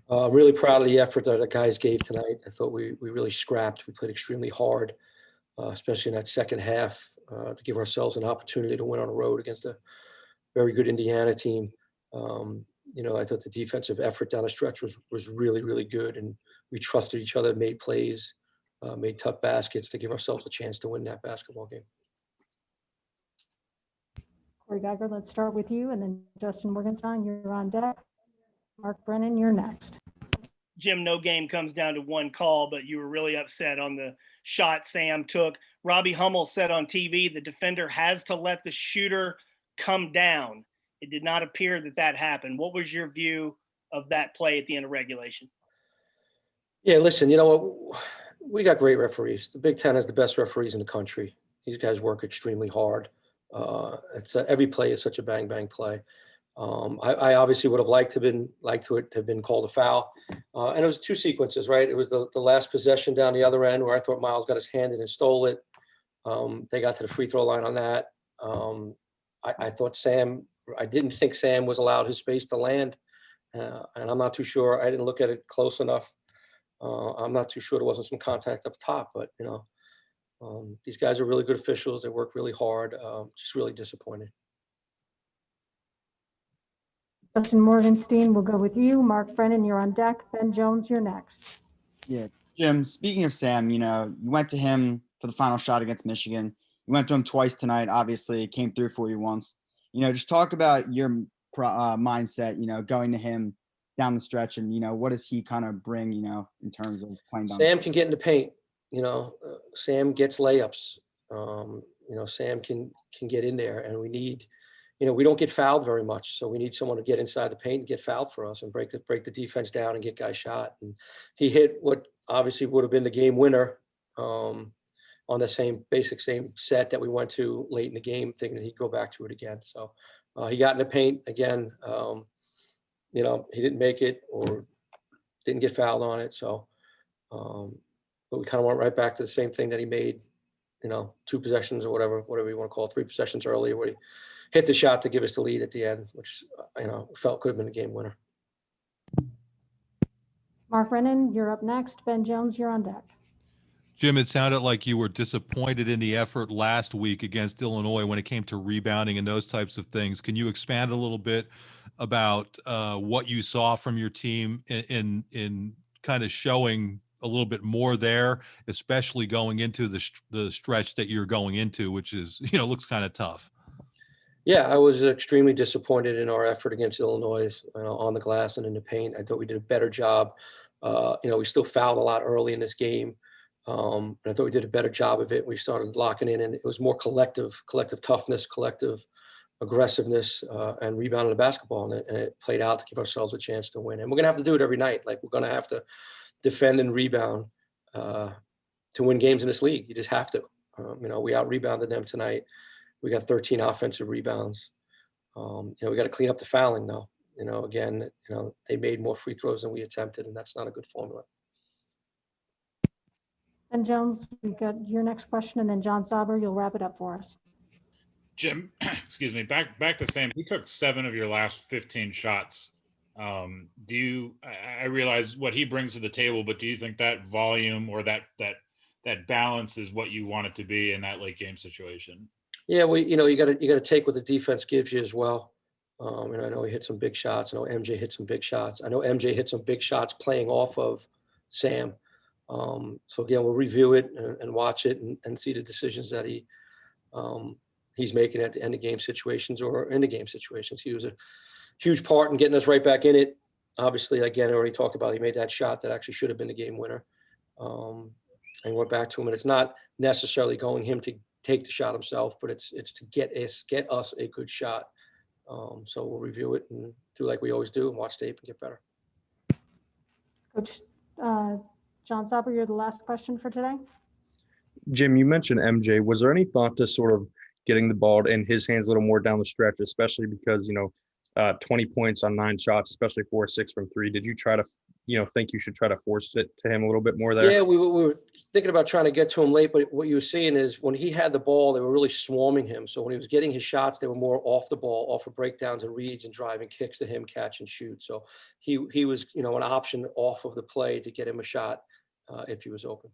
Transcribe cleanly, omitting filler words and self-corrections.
I'm really proud of the effort that the guys gave tonight. I thought we really scrapped. We played extremely hard, especially in that second half, to give ourselves an opportunity to win on the road against a very good Indiana team. I thought the defensive effort down the stretch was really, really good, and we trusted each other, made plays, made tough baskets to give ourselves a chance to win that basketball game. Corey Geiger, let's start with you, and then Justin Morgenstein, you're on deck. Mark Brennan, you're next. Jim, no game comes down to one call, but you were really upset on the shot Sam took. Robbie Hummel said on TV, the defender has to let the shooter come down. It did not appear that happened. What was your view of that play at the end of regulation? Yeah, listen, you know what? We got great referees. The Big Ten has the best referees in the country. These guys work extremely hard. Every play is such a bang play. I obviously would have liked to have been called a foul, and it was two sequences, right? It was the last possession down the other end where I thought Miles got his hand in and stole it. They got to the free throw line on that. I thought I didn't think Sam was allowed his space to land, and I'm not too sure. I didn't look at it close enough. I'm not too sure there wasn't some contact up top, but these guys are really good officials. They work really hard. Just really disappointed. Justin Morgenstein, we'll go with you. Mark Brennan, you're on deck. Ben Jones, you're next. Yeah, Jim, speaking of Sam, you went to him for the final shot against Michigan. You went to him twice tonight. Obviously, it came through for you once. Just talk about your mindset, going to him down the stretch, and, what does he kind of bring, in terms of playing down? Sam can get in the paint. Sam gets layups. Sam can get in there, and we need – we don't get fouled very much, so we need someone to get inside the paint and get fouled for us and break the defense down and get guys shot. And he hit what obviously would have been the game winner on the same set that we went to late in the game, thinking he'd go back to it again. So he got in the paint again. He didn't make it or didn't get fouled on it. So, but we kind of went right back to the same thing that he made, 2 possessions or whatever you want to call it, 3 possessions earlier, where he hit the shot to give us the lead at the end, which, felt could have been a game winner. Mark Brennan, you're up next. Ben Jones, you're on deck. Jim, it sounded like you were disappointed in the effort last week against Illinois when it came to rebounding and those types of things. Can you expand a little bit about what you saw from your team in kind of showing a little bit more there, especially going into the stretch that you're going into, which is, looks kind of tough? Yeah, I was extremely disappointed in our effort against Illinois, on the glass and in the paint. I thought we did a better job. We still fouled a lot early in this game. And I thought we did a better job of it. We started locking in, and it was more collective toughness, collective aggressiveness, and rebounding the basketball. And it played out to give ourselves a chance to win. And we're going to have to do it every night. Like, we're going to have to defend and rebound to win games in this league. You just have to. We out-rebounded them tonight. We got 13 offensive rebounds. We got to clean up the fouling, though. They made more free throws than we attempted, and that's not a good formula. Ben Jones, we've got your next question, and then John Sauber, you'll wrap it up for us. Jim, excuse me, back to Sam. He took 7 of your last 15 shots. I realize what he brings to the table, but do you think that volume or that balance is what you want it to be in that late game situation? Yeah, you got to take what the defense gives you as well. And I know he hit some big shots. I know MJ hit some big shots. I know MJ hit some big shots playing off of Sam. So again, we'll review it and watch it and see the decisions that he's making at the end of game situations or in the game situations. He was a huge part in getting us right back in it. Obviously, again, I already talked about, he made that shot that actually should have been the game winner. And went back to him, and it's not necessarily going him to take the shot himself, but it's to get us a good shot. So we'll review it and do like we always do and watch tape and get better. Coach John Sauber, you're the last question for today. Jim, you mentioned MJ. Was there any thought to sort of getting the ball in his hands a little more down the stretch, especially because, 20 points on 9 shots, especially 4 or 6 from 3? Did you try to think you should try to force it to him a little bit more there? Yeah, we were thinking about trying to get to him late, but what you were seeing is when he had the ball, they were really swarming him. So when he was getting his shots, they were more off the ball, off of breakdowns and reads and driving kicks to him, catch and shoot. So he was, an option off of the play to get him a shot if he was open.